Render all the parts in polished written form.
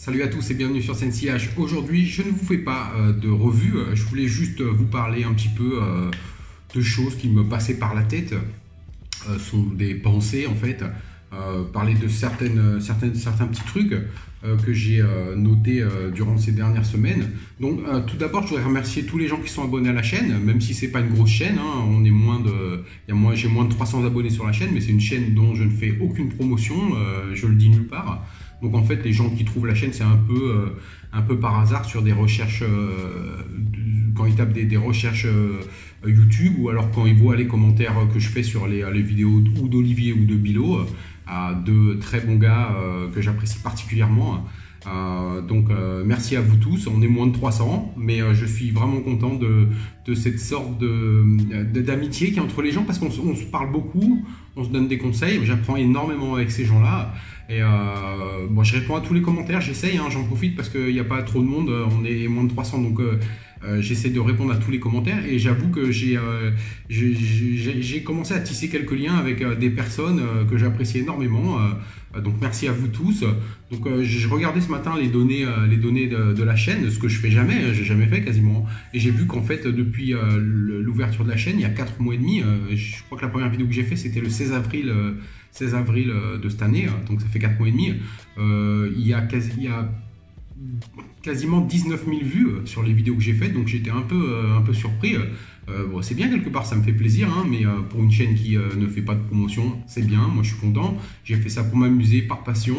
Salut à tous et bienvenue sur SensiH. Aujourd'hui, je ne vous fais pas de revue, je voulais juste vous parler un petit peu de choses qui me passaient par la tête, sont des pensées en fait, parler de certains petits trucs que j'ai notés durant ces dernières semaines. Donc tout d'abord, je voudrais remercier tous les gens qui sont abonnés à la chaîne, même si c'est pas une grosse chaîne, hein, on est j'ai moins de 300 abonnés sur la chaîne, mais c'est une chaîne dont je ne fais aucune promotion, je le dis nulle part. Donc en fait, les gens qui trouvent la chaîne, c'est un peu par hasard sur des recherches, quand ils tapent des recherches YouTube, ou alors quand ils voient les commentaires que je fais sur les vidéos ou d'Olivier ou de Bilo, deux très bons gars que j'apprécie particulièrement. Merci à vous tous, on est moins de 300, mais je suis vraiment content de cette sorte d'amitié qui est entre les gens, parce qu'on se parle beaucoup, on se donne des conseils, j'apprends énormément avec ces gens-là. Et bon, je réponds à tous les commentaires, j'essaye, hein, j'en profite parce qu'il n'y a pas trop de monde, on est moins de 300, donc j'essaie de répondre à tous les commentaires. Et j'avoue que j'ai commencé à tisser quelques liens avec des personnes que j'apprécie énormément. Donc merci à vous tous. Donc je regardais ce matin les données de la chaîne, ce que je fais jamais, j'ai jamais fait quasiment. Et j'ai vu qu'en fait depuis l'ouverture de la chaîne, il y a 4 mois et demi, je crois que la première vidéo que j'ai fait c'était le 16 avril de cette année, donc ça fait 4 mois et demi, il y a quasiment 19 000 vues sur les vidéos que j'ai faites, donc j'étais un peu surpris. Bon, c'est bien quelque part, ça me fait plaisir, hein, mais pour une chaîne qui ne fait pas de promotion, c'est bien, moi je suis content, j'ai fait ça pour m'amuser, par passion,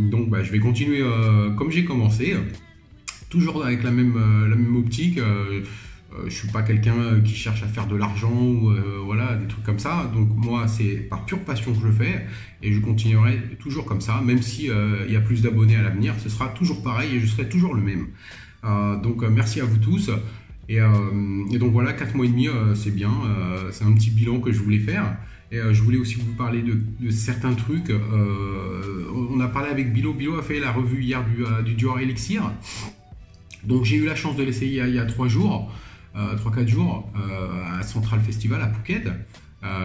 donc je vais continuer comme j'ai commencé, toujours avec la même optique. Je suis pas quelqu'un qui cherche à faire de l'argent ou voilà, des trucs comme ça. Donc moi, c'est par pure passion que je le fais et je continuerai toujours comme ça, même si il y a plus d'abonnés à l'avenir, ce sera toujours pareil et je serai toujours le même. Merci à vous tous. Et donc voilà, 4 mois et demi, c'est bien. C'est un petit bilan que je voulais faire. Et je voulais aussi vous parler de certains trucs. On a parlé avec Bilo. Bilo a fait la revue hier du Dior Elixir. Donc j'ai eu la chance de l'essayer il y a 3 jours. 3-4 jours à Central Festival à Phuket.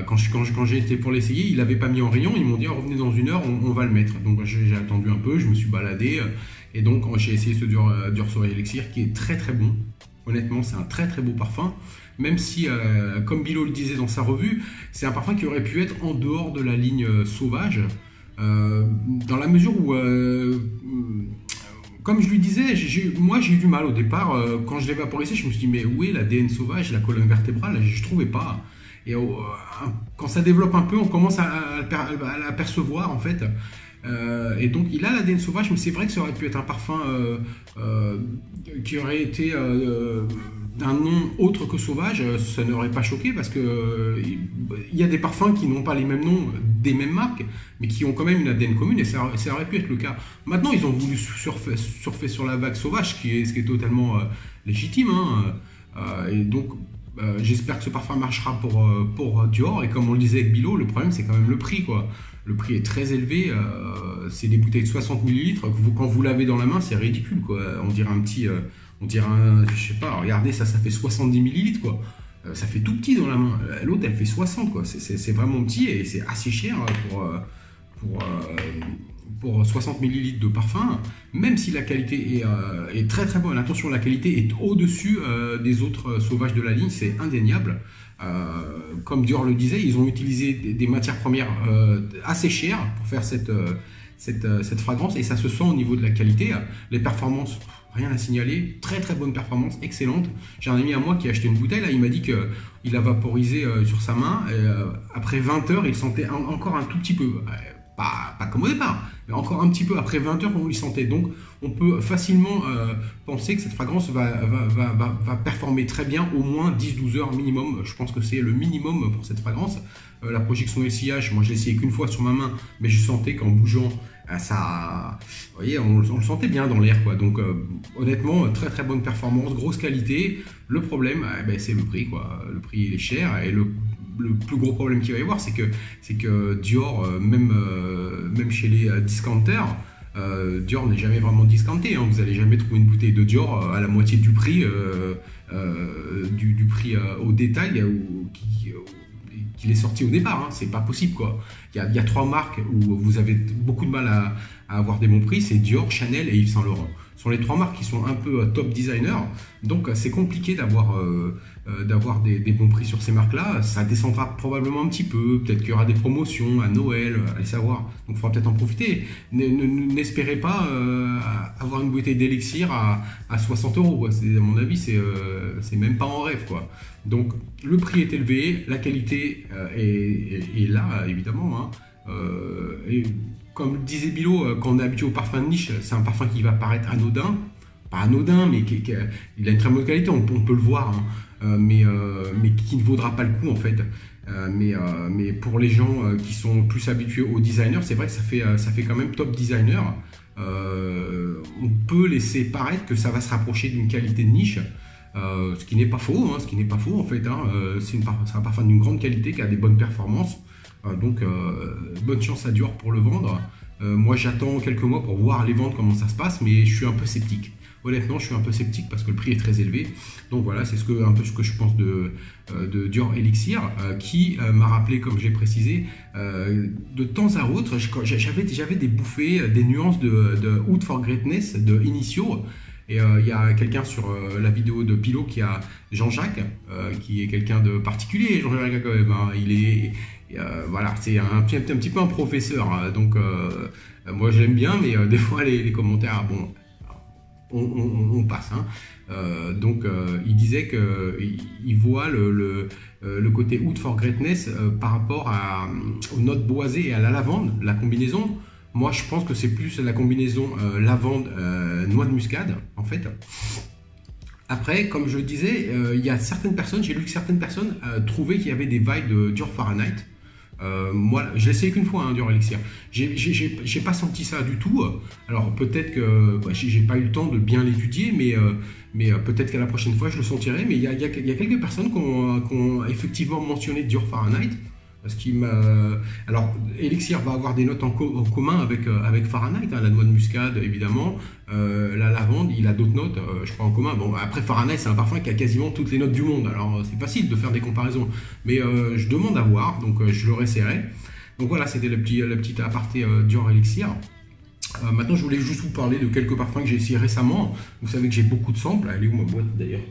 Quand j'ai été pour l'essayer, ils l'avaient pas mis en rayon, ils m'ont dit revenez dans 1 heure, on va le mettre. Donc j'ai attendu un peu, je me suis baladé et donc j'ai essayé ce Dior Soleil Elixir qui est très très bon. Honnêtement, c'est un très très beau parfum, même si comme Bilo le disait dans sa revue, c'est un parfum qui aurait pu être en dehors de la ligne sauvage, dans la mesure où comme je lui disais, moi j'ai eu du mal au départ, quand je l'ai vaporisé, je me suis dit mais où est l'ADN sauvage, la colonne vertébrale, je ne trouvais pas. Et quand ça développe un peu, on commence à l'apercevoir en fait. Et donc il a l'ADN sauvage, mais c'est vrai que ça aurait pu être un parfum qui aurait été d'un nom autre que sauvage, ça n'aurait pas choqué parce que il y a des parfums qui n'ont pas les mêmes noms des mêmes marques, mais qui ont quand même une ADN commune et ça aurait pu être le cas. Maintenant, ils ont voulu surfer sur la vague sauvage, ce qui est totalement légitime, hein. Et donc, j'espère que ce parfum marchera pour Dior. Et comme on le disait avec Bilo, le problème c'est quand même le prix, quoi. Le prix est très élevé, c'est des bouteilles de 60 ml, quand vous l'avez dans la main, c'est ridicule, quoi. On dirait je sais pas, regardez, ça fait 70 ml, quoi. Ça fait tout petit dans la main. L'autre, elle fait 60, quoi. C'est vraiment petit et c'est assez cher pour 60 ml de parfum, même si la qualité est très très bonne. Attention, la qualité est au-dessus des autres sauvages de la ligne, c'est indéniable. Comme Dior le disait, ils ont utilisé des matières premières assez chères pour faire cette fragrance et ça se sent au niveau de la qualité. Les performances, rien à signaler, très très bonne performance, excellente. J'ai un ami à moi qui a acheté une bouteille, là, il m'a dit qu'il a vaporisé sur sa main, et, après 20 heures il sentait encore un tout petit peu, pas comme au départ, mais encore un petit peu après 20 heures on le sentait. Donc on peut facilement penser que cette fragrance va performer très bien, au moins 10-12 heures minimum. Je pense que c'est le minimum pour cette fragrance. La projection SIH, moi je l'ai essayé qu'une fois sur ma main, mais je sentais qu'en bougeant, ça, vous voyez, on le sentait bien dans l'air, quoi. Donc honnêtement, très très bonne performance, grosse qualité. Le problème, c'est le prix, quoi. Le prix il est cher et le plus gros problème qu'il va y avoir, c'est que Dior, même chez les discounters, Dior n'est jamais vraiment discounté, hein. Vous n'allez jamais trouver une bouteille de Dior à la moitié du prix, du prix au détail, qu'il est sorti au départ, hein. C'est pas possible, quoi. Il y a 3 marques où vous avez beaucoup de mal à avoir des bons prix, c'est Dior, Chanel et Yves Saint Laurent. Ce sont les 3 marques qui sont un peu top designers, donc c'est compliqué d'avoir des bons prix sur ces marques-là. Ça descendra probablement un petit peu, peut-être qu'il y aura des promotions à Noël, allez savoir, donc il faudra peut-être en profiter. N'espérez pas avoir une bouteille d'élixir à 60 €, à mon avis, c'est même pas en rêve, quoi. Donc le prix est élevé, la qualité est là, évidemment, hein. Et comme disait Bilo, quand on est habitué au parfum de niche, c'est un parfum qui va paraître anodin. Pas anodin, mais il a une très bonne qualité, on peut le voir, hein. Mais qui ne vaudra pas le coup, en fait. Mais pour les gens qui sont plus habitués aux designers, c'est vrai que ça fait quand même top designer. On peut laisser paraître que ça va se rapprocher d'une qualité de niche. Ce qui n'est pas faux, hein, en fait, hein. C'est un parfum d'une grande qualité qui a des bonnes performances. Donc bonne chance à Dior pour le vendre. Moi j'attends quelques mois pour voir les ventes, comment ça se passe, mais je suis un peu sceptique. Honnêtement, je suis un peu sceptique parce que le prix est très élevé. Donc voilà, c'est un peu ce que je pense de Dior Elixir, qui m'a rappelé, comme j'ai précisé, de temps à autre, j'avais des bouffées, des nuances de Oud for Greatness, de Initio. Et il y a quelqu'un sur la vidéo de Bilo qui a Jean-Jacques, qui est quelqu'un de particulier, Jean-Jacques quand même, hein. Il est... voilà, c'est un petit peu un professeur, hein. Donc moi je l'aime bien, mais des fois les commentaires, bon, on passe, hein. Donc il disait qu'il voit le côté Oud for Greatness par rapport aux notes boisées et à la lavande, la combinaison. Moi je pense que c'est plus la combinaison lavande, noix de muscade, en fait. Après, comme je le disais, il y a certaines personnes, j'ai lu que certaines personnes trouvaient qu'il y avait des vibes de Dior Fahrenheit. Moi, je l'ai essayé qu'une fois, hein, Dior Elixir. J'ai pas senti ça du tout. Alors peut-être que j'ai pas eu le temps de bien l'étudier, mais peut-être qu'à la prochaine fois je le sentirai. Mais il y a quelques personnes qui ont effectivement mentionné Dior Fahrenheit. Alors, Elixir va avoir des notes en commun avec Fahrenheit, hein, la noix de muscade évidemment, la lavande, il a d'autres notes, je crois, en commun. Bon, après Fahrenheit, c'est un parfum qui a quasiment toutes les notes du monde, alors c'est facile de faire des comparaisons, mais je demande à voir, donc je le réessayerai. Donc voilà, c'était le petit aparté Dior Elixir. Maintenant, je voulais juste vous parler de quelques parfums que j'ai essayé récemment. Vous savez que j'ai beaucoup de samples. Elle est où ma boîte d'ailleurs?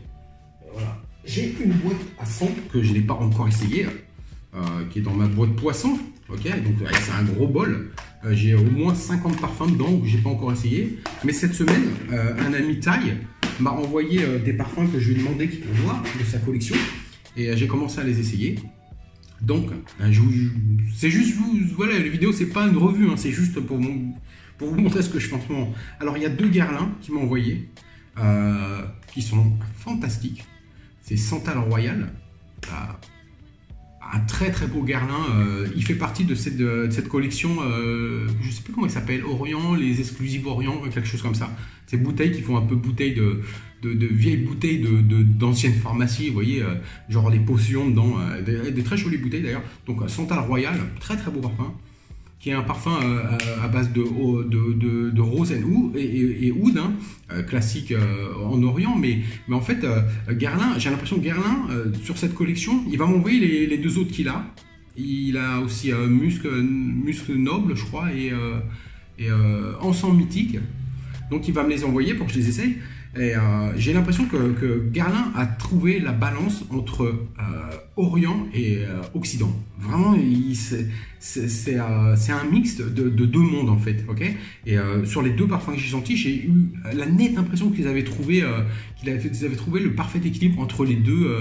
Voilà. J'ai une boîte à samples que je n'ai pas encore essayé. Qui est dans ma boîte poisson, ok, donc c'est un gros bol. J'ai au moins 50 parfums dedans que j'ai pas encore essayé. Mais cette semaine, un ami Thaï m'a envoyé des parfums que je lui ai demandé qu'il envoie de sa collection, et j'ai commencé à les essayer. Donc, c'est juste, voilà, la vidéo c'est pas une revue, hein, c'est juste pour vous montrer ce que je fais en ce moment. Alors il y a 2 Guerlain qui m'ont envoyé, qui sont fantastiques. C'est Santal Royal. Un très très beau Guerlain, il fait partie de cette collection, je ne sais plus comment il s'appelle, Orient, les exclusives Orient, quelque chose comme ça. Ces bouteilles qui font un peu bouteilles de vieilles bouteilles d'anciennes pharmacies, vous voyez, genre des potions dedans, des très jolies bouteilles d'ailleurs. Donc Santal Royal, très très beau parfum, qui est un parfum à base de rose et oud, hein, classique en Orient, mais en fait, Guerlain, j'ai l'impression que Guerlain, sur cette collection, il va m'envoyer les 2 autres qu'il a. Il a aussi musc noble, je crois, et encens mythique. Donc il va me les envoyer pour que je les essaye. Et j'ai l'impression que Guerlain a trouvé la balance entre Orient et Occident. Vraiment, c'est un mix de 2 mondes en fait. Okay, et sur les 2 parfums que j'ai sentis, j'ai eu la nette impression qu'ils avaient trouvé le parfait équilibre entre les deux,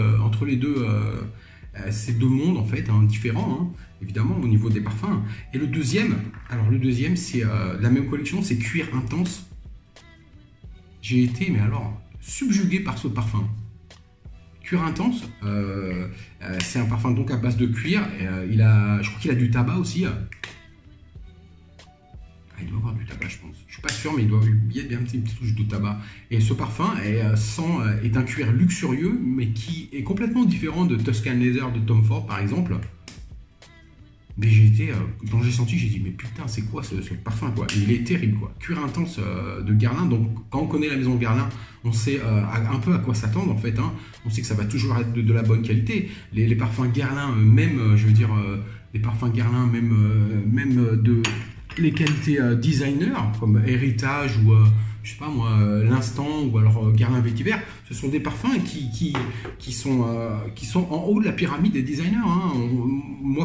ces 2 mondes en fait, hein, différents, hein, évidemment au niveau des parfums. Et le deuxième, c'est la même collection, c'est Cuir Intense. J'ai été, mais alors, subjugué par ce parfum. Cuir Intense, c'est un parfum donc à base de cuir. Je crois qu'il a du tabac aussi. Il doit avoir du tabac, je pense. Je suis pas sûr, mais il y a bien une petite touche de tabac. Et ce parfum est un cuir luxurieux, mais qui est complètement différent de Tuscan Leather de Tom Ford, par exemple. Mais j'ai été, quand j'ai senti, j'ai dit, mais putain, c'est quoi ce parfum, quoi? Et il est terrible, quoi. Cuir intense de Guerlain. Donc, quand on connaît la maison Guerlain, on sait un peu à quoi s'attendre, en fait. Hein. On sait que ça va toujours être de la bonne qualité. Les parfums Guerlain, même, je veux dire, les parfums Guerlain, même de les qualités designer, comme Héritage ou, je sais pas moi, l'Instant ou alors Guerlain Vétiver, ce sont des parfums qui sont en haut de la pyramide des designers. Hein.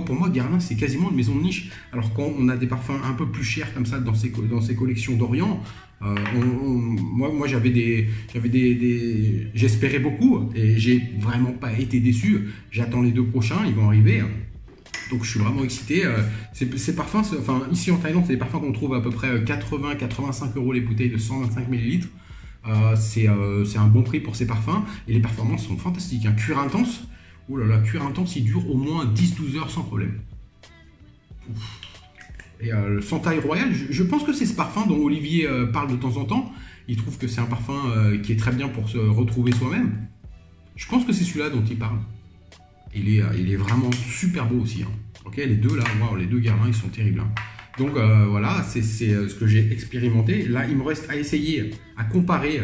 Pour moi, Guerlain, c'est quasiment une maison de niche. Alors quand on a des parfums un peu plus chers comme ça dans ces collections d'Orient, moi j'espérais beaucoup et j'ai vraiment pas été déçu. J'attends les 2 prochains, ils vont arriver. Donc je suis vraiment excité. Ces parfums, enfin ici en Thaïlande, c'est des parfums qu'on trouve à peu près 80-85 € les bouteilles de 125 ml. C'est un bon prix pour ces parfums et les performances sont fantastiques. Un cuir intense, oh là là, cuir intense, il dure au moins 10-12 heures sans problème. Ouf. Et le Sentail Royal, je pense que c'est ce parfum dont Olivier parle de temps en temps. Il trouve que c'est un parfum qui est très bien pour se retrouver soi-même. Je pense que c'est celui-là dont il parle. Il est vraiment super beau aussi. Hein. Ok, les deux là, wow, les deux Guerlain, ils sont terribles. Hein. Donc voilà, c'est ce que j'ai expérimenté. Là, il me reste à essayer, à comparer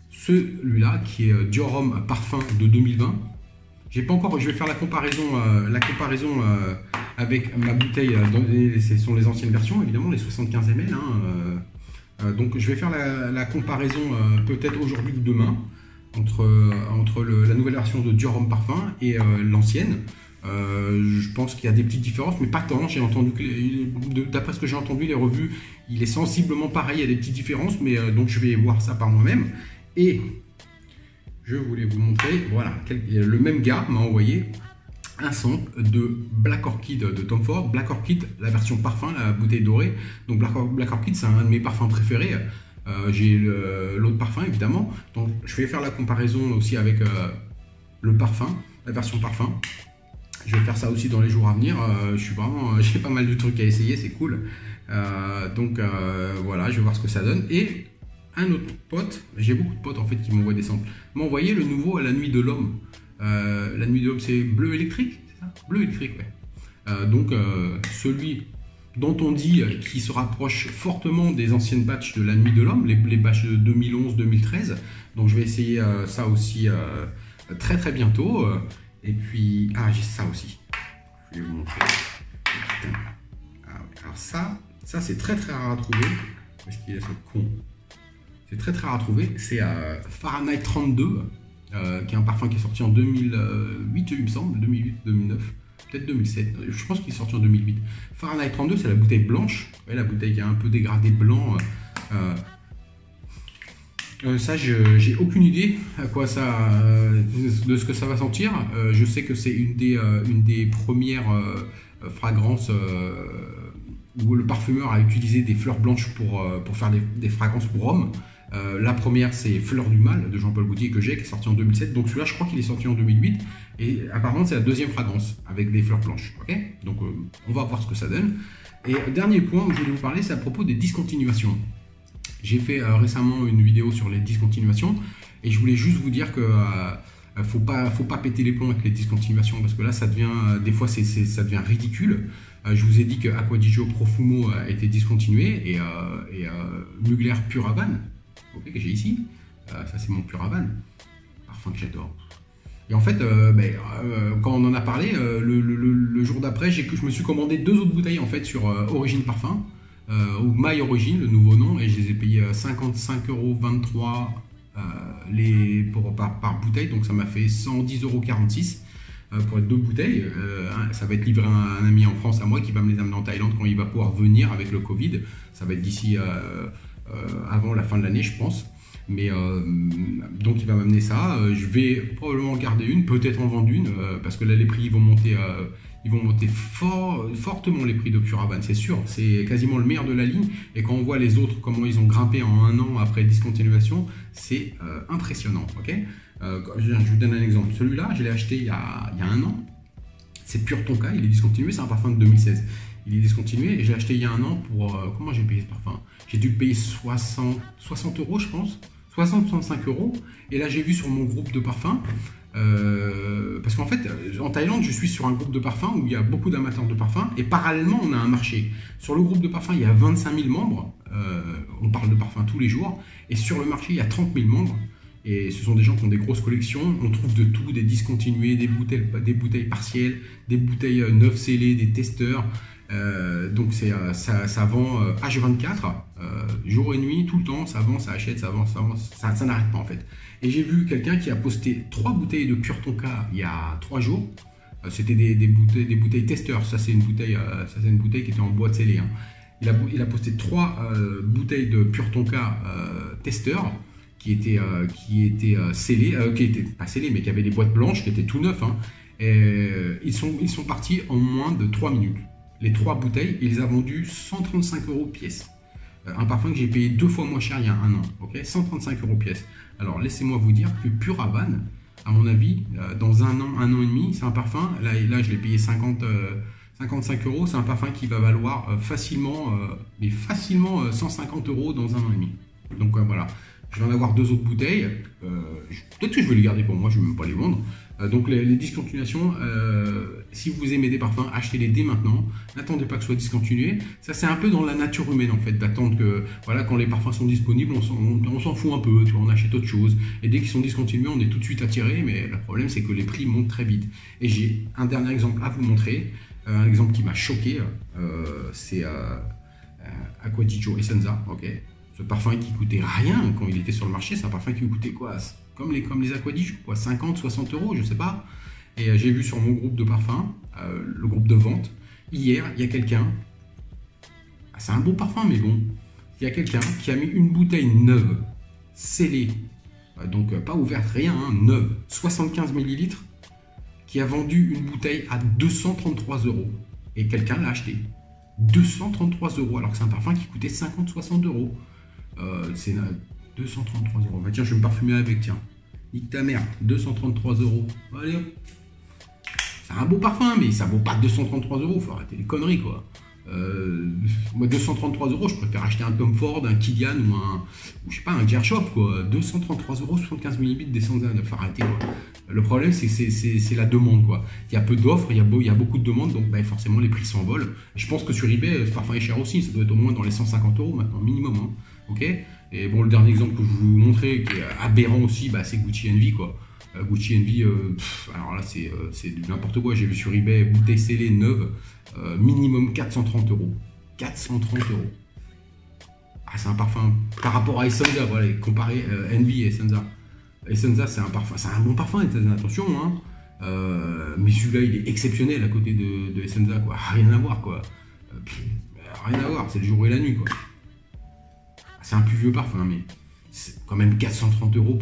celui-là qui est Dior Homme Parfum de 2020. J'ai pas encore, je vais faire la comparaison avec ma bouteille. Ce sont les anciennes versions, évidemment, les 75 ml. Hein, donc je vais faire la comparaison peut-être aujourd'hui ou demain. Entre la nouvelle version de Dior Homme Parfum et l'ancienne. Je pense qu'il y a des petites différences, mais pas tant. J'ai entendu d'après ce que j'ai entendu, les revues, il est sensiblement pareil, il y a des petites différences, mais donc je vais voir ça par moi-même. Et je voulais vous montrer, voilà, le même gars m'a envoyé un sample de Black Orchid de Tom Ford. Black Orchid, la version parfum, la bouteille dorée. Donc Black Orchid, c'est un de mes parfums préférés. J'ai l'autre parfum évidemment, donc je vais faire la comparaison aussi avec le parfum, la version parfum. Je vais faire ça aussi dans les jours à venir. J'ai pas mal de trucs à essayer, c'est cool. Donc voilà, je vais voir ce que ça donne. Et un autre pote, j'ai beaucoup de potes en fait qui m'envoient des samples, m'a envoyé le nouveau La Nuit de l'Homme. La Nuit de l'Homme, c'est bleu électrique, c'est ça? Bleu électrique, ouais. Donc celui dont on dit qu'il se rapproche fortement des anciennes batchs de La Nuit de l'Homme, les batchs de 2011-2013. Donc je vais essayer ça aussi très très bientôt. Et puis, j'ai ça aussi. Je vais vous montrer. Alors ça c'est très très rare à trouver. Parce qu'il est ce con. C'est très très rare à trouver. C'est Fahrenheit 32, qui est un parfum qui est sorti en 2008, il me semble, 2008-2009. Peut-être 2007, je pense qu'il est sorti en 2008. Fahrenheit 32, c'est la bouteille blanche, ouais, la bouteille qui a un peu dégradé blanc. Ça, j'ai aucune idée à quoi ça, de ce que ça va sentir. Je sais que c'est une des premières fragrances où le parfumeur a utilisé des fleurs blanches pour faire des fragrances pour hommes. La première, c'est Fleur du Mal de Jean-Paul Gaultier qui est sorti en 2007. Donc celui-là, je crois qu'il est sorti en 2008. Et apparemment, c'est la deuxième fragrance avec des fleurs blanches. Okay, donc on va voir ce que ça donne. Et dernier point où je voulais vous parler, c'est à propos des discontinuations. J'ai fait récemment une vidéo sur les discontinuations et je voulais juste vous dire que faut pas péter les plombs avec les discontinuations parce que là, ça devient des fois ça devient ridicule. Je vous ai dit que Acqua di Gio Profumo a été discontinué et Mugler Pure Havane, okay, que j'ai ici, ça c'est mon Pure Havane, parfum que j'adore. Et en fait, quand on en a parlé, le jour d'après, je me suis commandé 2 autres bouteilles en fait sur Origine Parfum, ou My Origin, le nouveau nom, et je les ai payés 55,23 € par bouteille, donc ça m'a fait 110,46 € pour les 2 bouteilles. Ça va être livré à un ami en France à moi qui va me les amener en Thaïlande quand il va pouvoir venir avec le Covid. Ça va être d'ici avant la fin de l'année, je pense. Mais donc il va m'amener ça. Je vais probablement en garder une, peut-être en vendre une, parce que là les prix vont monter. Ils vont monter fortement les prix de Pure Havane, c'est sûr. C'est quasiment le meilleur de la ligne. Et quand on voit les autres, comment ils ont grimpé en 1 an après discontinuation, c'est impressionnant. Okay, je vous donne un exemple. Celui-là, je l'ai acheté il y a 1 an. C'est Pure Tonka, il est discontinué. C'est un parfum de 2016. Il est discontinué et j'ai acheté il y a 1 an pour... comment j'ai payé ce parfum? J'ai dû le payer 60 €, je pense. 60-65 €. Et là, j'ai vu sur mon groupe de parfums Parce qu'en fait, en Thaïlande, je suis sur un groupe de parfums où il y a beaucoup d'amateurs de parfums et parallèlement, on a un marché. Sur le groupe de parfums, il y a 25 000 membres. On parle de parfums tous les jours. Et sur le marché, il y a 30 000 membres. Et ce sont des gens qui ont des grosses collections. On trouve de tout, des discontinués, des bouteilles partielles, des bouteilles neuves scellées, des testeurs. Donc ça vend H24, jour et nuit, tout le temps, ça vend, ça achète, ça vend, ça n'arrête pas en fait. Et j'ai vu quelqu'un qui a posté 3 bouteilles de Pure Tonka il y a 3 jours. C'était des bouteilles testeurs, ça c'est une bouteille qui était en boîte scellée. Hein. Il a posté 3 bouteilles de Pure Tonka testeurs qui étaient scellées, qui étaient pas scellées, mais qui avaient des boîtes blanches, qui étaient tout neufs. Hein. Et ils sont partis en moins de 3 minutes. Les 3 bouteilles, il les a vendues 135 € pièce. Un parfum que j'ai payé 2 fois moins cher il y a un an. Okay, 135 € pièce. Alors laissez-moi vous dire que Pure Havane, à mon avis, dans un an et demi, c'est un parfum, là je l'ai payé 55 €, c'est un parfum qui va valoir facilement 150 € dans un an et demi. Donc voilà, je vais en avoir 2 autres bouteilles. Peut-être que je vais les garder pour moi, je ne vais même pas les vendre. Donc les discontinuations, si vous aimez des parfums, achetez-les dès maintenant. N'attendez pas que ce soit discontinué. Ça c'est un peu dans la nature humaine en fait, d'attendre que voilà, quand les parfums sont disponibles, on s'en fout un peu, tu vois, on achète autre chose. Et dès qu'ils sont discontinués, on est tout de suite attiré, mais le problème c'est que les prix montent très vite. Et j'ai un dernier exemple à vous montrer, un exemple qui m'a choqué, c'est Acquadigio Essenza, ok. Ce parfum qui coûtait rien quand il était sur le marché, c'est un parfum qui me coûtait quoi, comme les Acquadigio, quoi, 50, 60 €, je sais pas. Et j'ai vu sur mon groupe de parfums, le groupe de vente, hier, il y a quelqu'un, c'est un beau parfum, mais bon, il y a quelqu'un qui a mis une bouteille neuve, scellée, donc pas ouverte, rien, hein, neuve, 75 ml, qui a vendu une bouteille à 233 €. Et quelqu'un l'a acheté. 233 €, alors que c'est un parfum qui coûtait 50-60 €. C'est 233 €. Bah tiens, je vais me parfumer avec, tiens. Nique ta mère, 233 €. Allez hop. C'est un beau parfum, mais ça vaut pas 233 €. Faut arrêter les conneries, quoi. Moi, 233 €, je préfère acheter un Tom Ford, un Kilian ou je sais pas, un Gershoff, quoi. 233 €, 75 ml d'essence. Faut arrêter, quoi. Le problème, c'est la demande, quoi. Il y a peu d'offres, il y a beaucoup de demandes, donc bah, forcément les prix s'envolent. Je pense que sur eBay, ce parfum est cher aussi. Ça doit être au moins dans les 150 € maintenant, minimum. Hein. Ok. Et bon, le dernier exemple que je vais vous montrer, qui est aberrant aussi, bah, c'est Gucci Envy, quoi. Gucci Envy, alors là c'est n'importe quoi. J'ai vu sur eBay, bouteille scellée neuve, minimum 430 €. 430 €. Ah, c'est un parfum par rapport à Essenza, voilà, comparer Envy et Essenza. Essenza, c'est un bon parfum, attention, hein. Mais celui-là, il est exceptionnel à côté de Essenza, quoi. Rien à voir, quoi. Rien à voir, c'est le jour et la nuit, quoi. C'est un plus vieux parfum, mais c'est quand même 430 €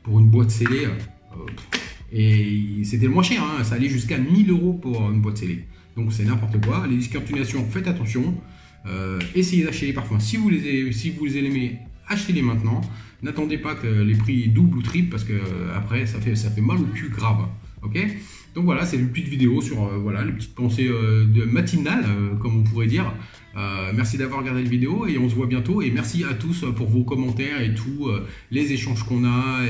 pour une boîte scellée. Et c'était le moins cher, hein. Ça allait jusqu'à 1000 € pour une boîte scellée. Donc c'est n'importe quoi. Les discontinuations, faites attention. Essayez d'acheter les parfums. Si vous les aimez, achetez-les maintenant. N'attendez pas que les prix doublent ou triplent parce que après ça fait mal au cul grave. Ok. Donc voilà, c'est une petite vidéo sur voilà, les petites pensées de matinale, comme on pourrait dire. Merci d'avoir regardé la vidéo et on se voit bientôt. Et merci à tous pour vos commentaires et tous les échanges qu'on a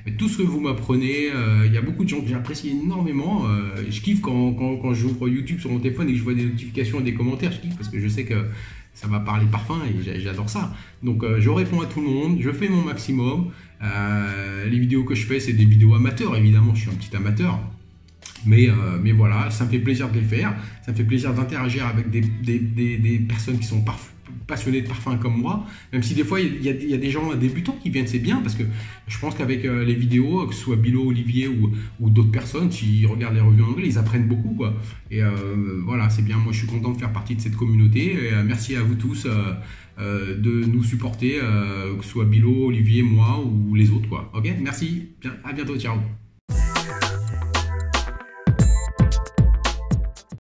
et tout ce que vous m'apprenez. Il y a beaucoup de gens que j'apprécie énormément. Je kiffe quand j'ouvre YouTube sur mon téléphone et que je vois des notifications et des commentaires. Je kiffe parce que je sais que ça va parler parfum et j'adore ça. Donc je réponds à tout le monde, je fais mon maximum. Les vidéos que je fais, c'est des vidéos amateurs, évidemment, je suis un petit amateur. Mais voilà, ça me fait plaisir de les faire, ça me fait plaisir d'interagir avec des personnes qui sont passionnés de parfum comme moi, même si des fois il y a des gens débutants qui viennent, c'est bien parce que je pense qu'avec les vidéos, que ce soit Bilo, Olivier ou d'autres personnes, s'ils regardent les revues en anglais, ils apprennent beaucoup, quoi. Et voilà, c'est bien, moi je suis content de faire partie de cette communauté. Et, merci à vous tous de nous supporter, que ce soit Bilo, Olivier, moi ou les autres, quoi. Ok, merci, à bientôt, ciao.